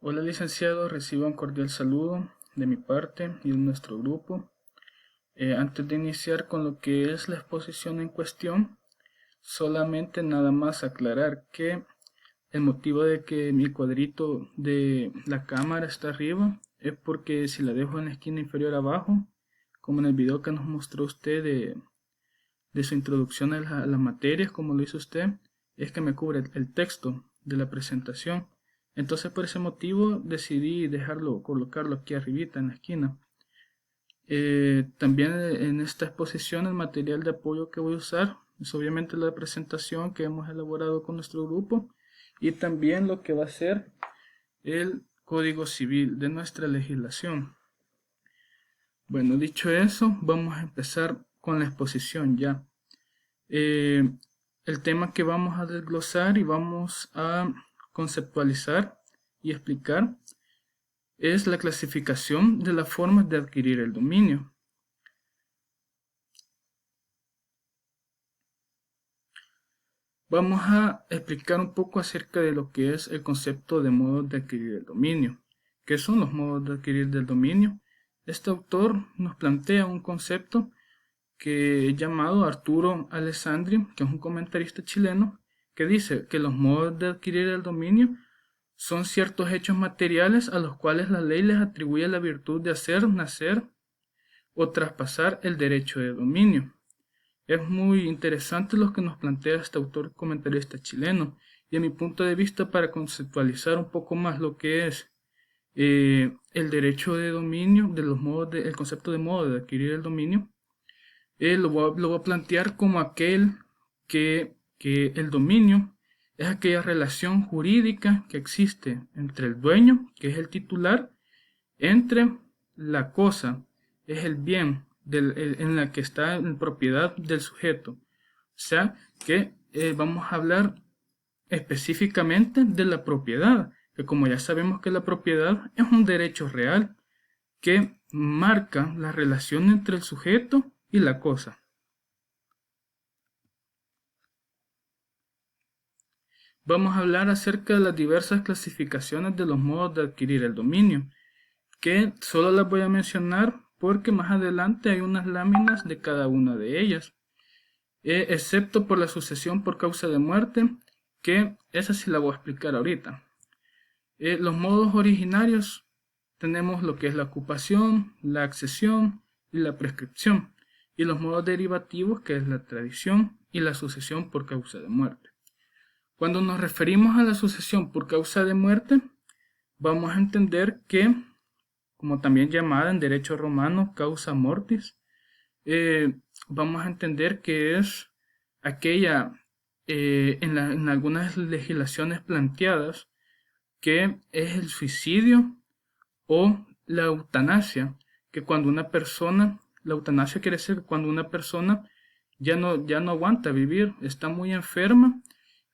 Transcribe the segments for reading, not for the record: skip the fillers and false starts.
Hola licenciado, reciba un cordial saludo de mi parte y de nuestro grupo. Antes de iniciar con lo que es la exposición en cuestión, solamente nada más aclarar que el motivo de que mi cuadrito de la cámara está arriba es porque si la dejo en la esquina inferior abajo, como en el video que nos mostró usted de su introducción a las materias, como lo hizo usted, es que me cubre el texto de la presentación. Entonces por ese motivo decidí colocarlo aquí arribita en la esquina. También en esta exposición el material de apoyo que voy a usar es obviamente la presentación que hemos elaborado con nuestro grupo y también lo que va a ser el Código Civil de nuestra legislación. Bueno, dicho eso, vamos a empezar con la exposición ya. El tema que vamos a desglosar y vamos a conceptualizar y explicar es la clasificación de las formas de adquirir el dominio. Vamos a explicar un poco acerca de lo que es el concepto de modos de adquirir el dominio. ¿Qué son los modos de adquirir del dominio? Este autor nos plantea un concepto que he llamado Arturo Alessandri, que es un comentarista chileno, que dice que los modos de adquirir el dominio son ciertos hechos materiales a los cuales la ley les atribuye la virtud de hacer, nacer o traspasar el derecho de dominio. Es muy interesante lo que nos plantea este autor comentarista chileno, y a mi punto de vista, para conceptualizar un poco más lo que es el derecho de dominio, el concepto de modo de adquirir el dominio, lo voy a plantear como aquel que el dominio es aquella relación jurídica que existe entre el dueño, que es el titular, entre la cosa, es el bien en la que está en propiedad del sujeto. O sea que vamos a hablar específicamente de la propiedad, que como ya sabemos que la propiedad es un derecho real que marca la relación entre el sujeto y la cosa. Vamos a hablar acerca de las diversas clasificaciones de los modos de adquirir el dominio, que solo las voy a mencionar porque más adelante hay unas láminas de cada una de ellas, excepto por la sucesión por causa de muerte, que esa sí la voy a explicar ahorita. Los modos originarios tenemos lo que es la ocupación, la accesión y la prescripción, y los modos derivativos, que es la tradición y la sucesión por causa de muerte. Cuando nos referimos a la sucesión por causa de muerte, vamos a entender que, como también llamada en derecho romano causa mortis, vamos a entender que es aquella en algunas legislaciones planteadas que es el suicidio o la eutanasia, que cuando una persona, la eutanasia quiere decir que cuando una persona ya no aguanta vivir, está muy enferma,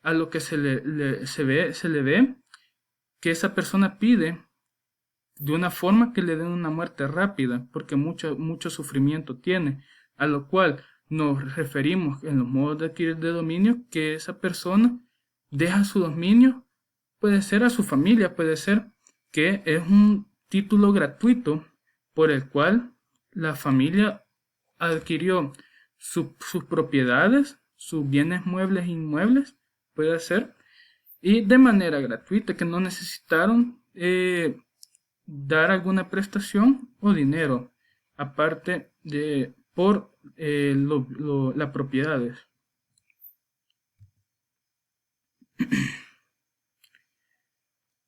a lo que se le ve que esa persona pide de una forma que le den una muerte rápida, porque mucho sufrimiento tiene, a lo cual nos referimos en los modos de adquirir de dominio que esa persona deja su dominio, puede ser a su familia, puede ser que es un título gratuito por el cual la familia adquirió sus propiedades, sus bienes muebles e inmuebles, puede ser, y de manera gratuita, que no necesitaron dar alguna prestación o dinero aparte de por las propiedades.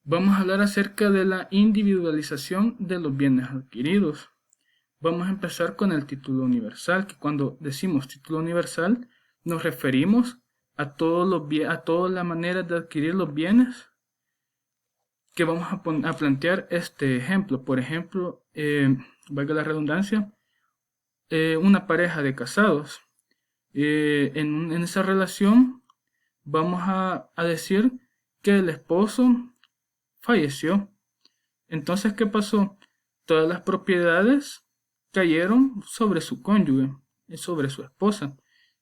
Vamos a hablar acerca de la individualización de los bienes adquiridos. Vamos a empezar con el título universal, que cuando decimos título universal nos referimos a toda la manera de adquirir los bienes que vamos a plantear este ejemplo. Por ejemplo, valga la redundancia, una pareja de casados. En esa relación vamos a decir que el esposo falleció. Entonces, ¿qué pasó? Todas las propiedades cayeron sobre su cónyuge, sobre su esposa.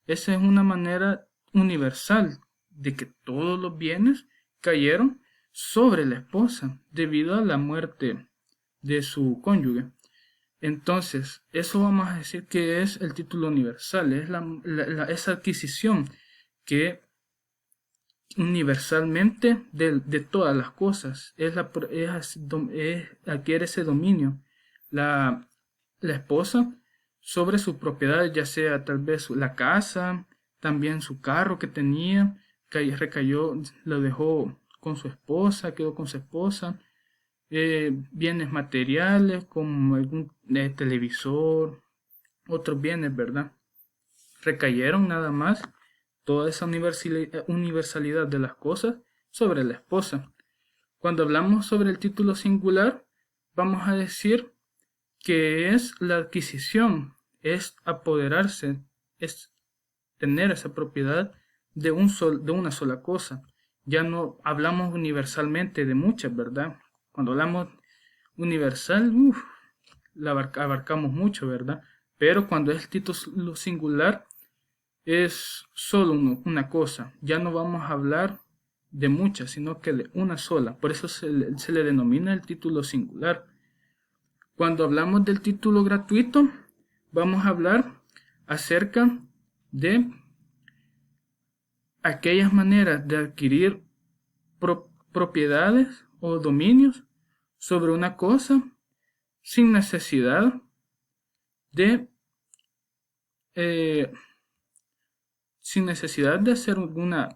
Esa es una manera universal de que todos los bienes cayeron sobre la esposa debido a la muerte de su cónyuge. Entonces, eso vamos a decir que es el título universal, es esa adquisición que universalmente de todas las cosas, adquiere ese dominio la esposa sobre su propiedad, ya sea tal vez la casa, también su carro que tenía, que recayó, lo dejó con su esposa, quedó con su esposa, bienes materiales como algún televisor, otros bienes, ¿verdad? Recayeron nada más toda esa universalidad de las cosas sobre la esposa. Cuando hablamos sobre el título singular, vamos a decir que es la adquisición, es apoderarse, es tener esa propiedad de una sola cosa. Ya no hablamos universalmente de muchas, ¿verdad? Cuando hablamos universal, abarcamos mucho, ¿verdad? Pero cuando es el título singular, es solo una cosa. Ya no vamos a hablar de muchas, sino que de una sola. Por eso se le denomina el título singular. Cuando hablamos del título gratuito, vamos a hablar acerca de aquellas maneras de adquirir propiedades o dominios sobre una cosa sin necesidad de hacer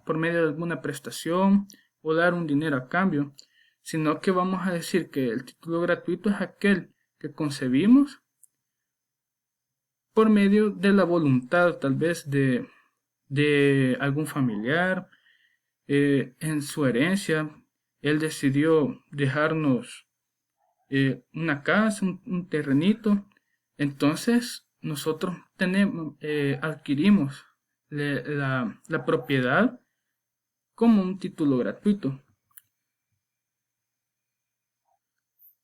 por medio de alguna prestación o dar un dinero a cambio, sino que vamos a decir que el título gratuito es aquel que concebimos por medio de la voluntad tal vez de algún familiar, en su herencia, él decidió dejarnos una casa, un terrenito, entonces nosotros adquirimos la propiedad como un título gratuito.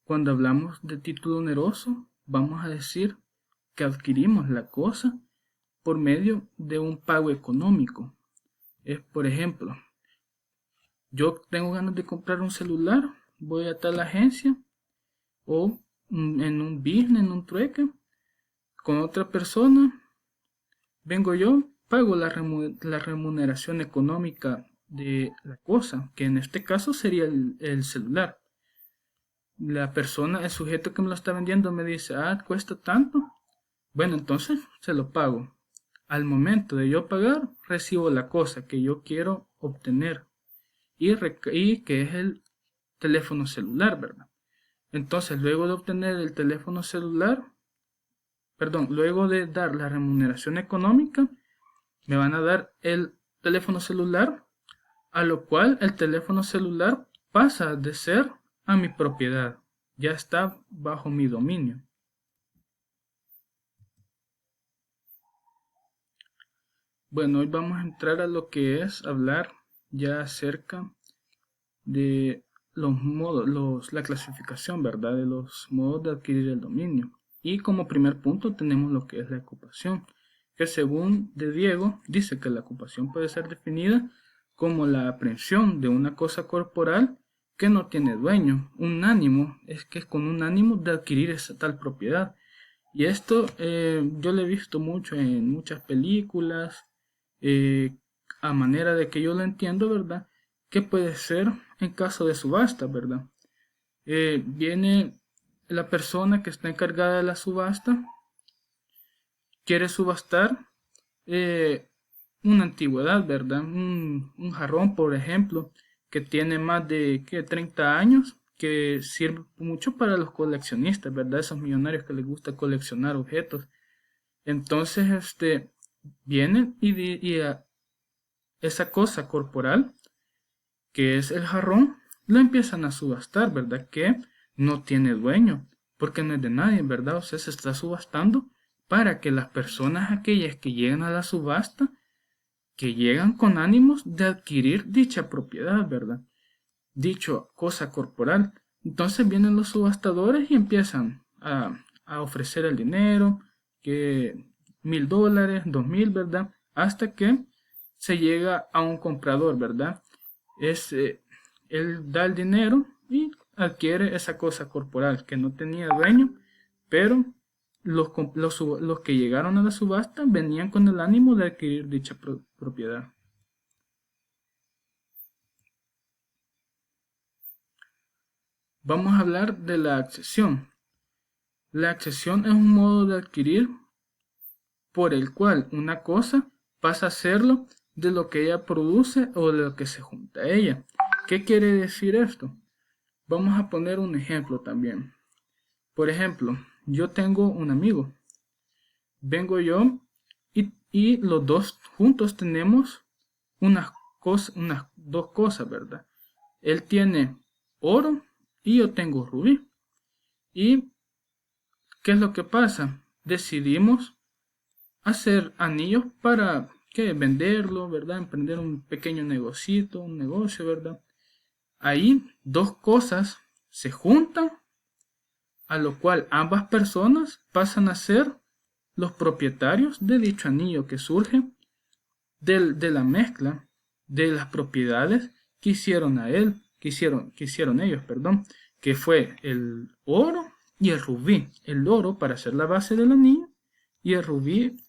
Cuando hablamos de título oneroso, vamos a decir que adquirimos la cosa por medio de un pago económico. Por ejemplo, yo tengo ganas de comprar un celular, voy a tal agencia o en un business, en un trueque, con otra persona, vengo yo, pago la remuneración económica de la cosa, que en este caso sería el celular. La persona, el sujeto que me lo está vendiendo me dice, cuesta tanto, bueno, entonces se lo pago. Al momento de yo pagar, recibo la cosa que yo quiero obtener y que es el teléfono celular, ¿verdad? Entonces, luego de obtener el teléfono celular, luego de dar la remuneración económica, me van a dar el teléfono celular, a lo cual el teléfono celular pasa de ser a mi propiedad, ya está bajo mi dominio. Bueno, hoy vamos a entrar a lo que es hablar ya acerca de los modos, la clasificación, ¿verdad? De los modos de adquirir el dominio. Y como primer punto tenemos lo que es la ocupación, que según de Diego dice que la ocupación puede ser definida como la aprehensión de una cosa corporal que no tiene dueño, un ánimo, es con un ánimo de adquirir esa tal propiedad. Y esto yo lo he visto mucho en muchas películas, a manera de que yo lo entiendo, ¿verdad? Que puede ser en caso de subasta, ¿verdad? Viene la persona que está encargada de la subasta, quiere subastar una antigüedad, ¿verdad? Un jarrón, por ejemplo, que tiene más de 30 años, que sirve mucho para los coleccionistas, ¿verdad? Esos millonarios que les gusta coleccionar objetos. Entonces, vienen y esa cosa corporal, que es el jarrón, lo empiezan a subastar, ¿verdad? Que no tiene dueño, porque no es de nadie, ¿verdad? O sea, se está subastando para que las personas aquellas que llegan a la subasta, que llegan con ánimos de adquirir dicha propiedad, ¿verdad? Dicho cosa corporal. Entonces vienen los subastadores y empiezan a ofrecer el dinero, que $1,000, 2,000, ¿verdad? Hasta que se llega a un comprador, ¿verdad? él da el dinero y adquiere esa cosa corporal que no tenía dueño, pero los que llegaron a la subasta venían con el ánimo de adquirir dicha propiedad. Vamos a hablar de la accesión. La accesión es un modo de adquirir por el cual una cosa pasa a serlo de lo que ella produce o de lo que se junta a ella. ¿Qué quiere decir esto? Vamos a poner un ejemplo también. Por ejemplo, yo tengo un amigo. Vengo yo y los dos juntos tenemos unas dos cosas, ¿verdad? Él tiene oro y yo tengo rubí. ¿Y qué es lo que pasa? Decidimos hacer anillos para venderlo, ¿verdad? Emprender un pequeño negocito, un negocio, ¿verdad? Ahí dos cosas se juntan, a lo cual ambas personas pasan a ser los propietarios de dicho anillo que surge de la mezcla de las propiedades que hicieron ellos, que fue el oro y el rubí. El oro para hacer la base del anillo y el rubí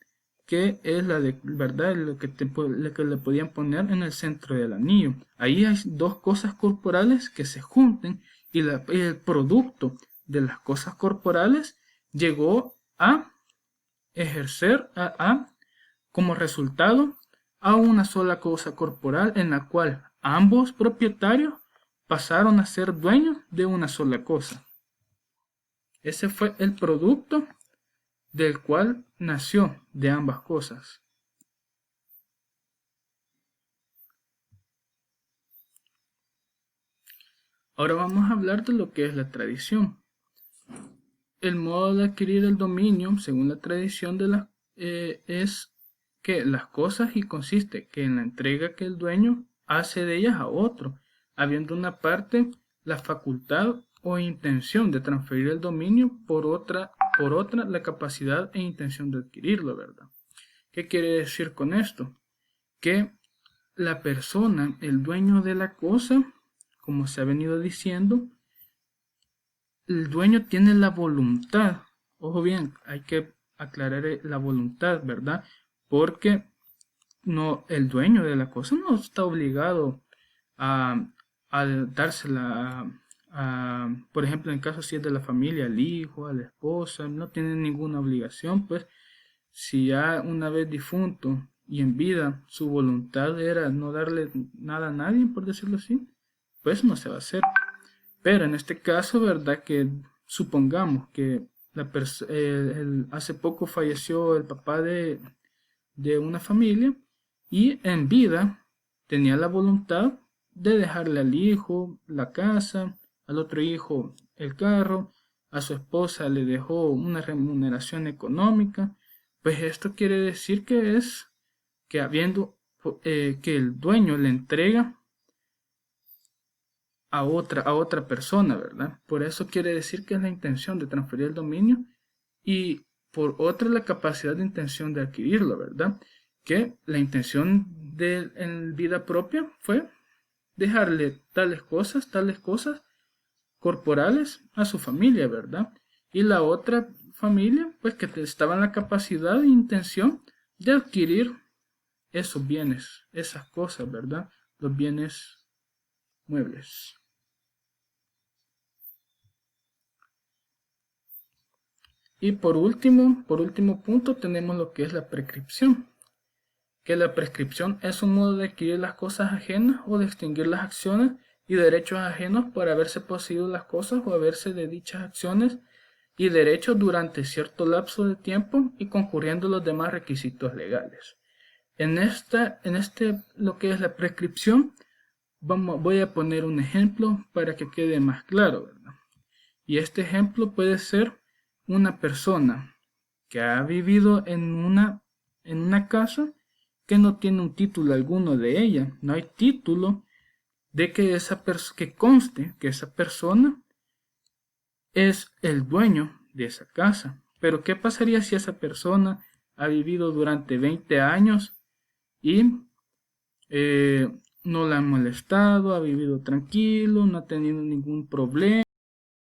que es la de verdad lo que le podían poner en el centro del anillo. Ahí hay dos cosas corporales que se junten y el producto de las cosas corporales llegó a ejercer como resultado a una sola cosa corporal en la cual ambos propietarios pasaron a ser dueños de una sola cosa. Ese fue el producto del cual nació de ambas cosas. Ahora vamos a hablar de lo que es la tradición. El modo de adquirir el dominio, según la tradición es que las cosas y consiste que en la entrega que el dueño hace de ellas a otro, habiendo una parte la facultad o intención de transferir el dominio, por otra la capacidad e intención de adquirirlo, ¿verdad? ¿Qué quiere decir con esto? Que la persona, el dueño de la cosa, como se ha venido diciendo, el dueño tiene la voluntad. Ojo bien, hay que aclarar la voluntad, ¿verdad? Porque no, el dueño de la cosa no está obligado a dársela por ejemplo, en caso si es de la familia, al hijo, a la esposa, no tiene ninguna obligación, pues si ya una vez difunto y en vida su voluntad era no darle nada a nadie, por decirlo así, pues no se va a hacer. Pero en este caso, ¿verdad? Que supongamos que hace poco falleció el papá de una familia y en vida tenía la voluntad de dejarle al hijo la casa, al otro hijo el carro, a su esposa le dejó una remuneración económica. Pues esto quiere decir que es que que el dueño le entrega a otra persona, ¿verdad? Por eso quiere decir que es la intención de transferir el dominio y por otra la capacidad de intención de adquirirlo, ¿verdad? Que la intención en vida propia fue dejarle tales cosas corporales a su familia, ¿verdad? Y la otra familia, pues que estaba en la capacidad e intención de adquirir esos bienes, esas cosas, ¿verdad? Los bienes muebles. Y por último punto tenemos lo que es la prescripción. Que la prescripción es un modo de adquirir las cosas ajenas o de extinguir las acciones y derechos ajenos por haberse poseído las cosas o haberse de dichas acciones y derechos durante cierto lapso de tiempo y concurriendo los demás requisitos legales. En lo que es la prescripción, voy a poner un ejemplo para que quede más claro, ¿verdad? Y este ejemplo puede ser una persona que ha vivido en una casa que no tiene un título alguno de ella. No hay título de que que conste que esa persona es el dueño de esa casa. Pero ¿qué pasaría si esa persona ha vivido durante 20 años y no la han molestado, ha vivido tranquilo, no ha tenido ningún problema.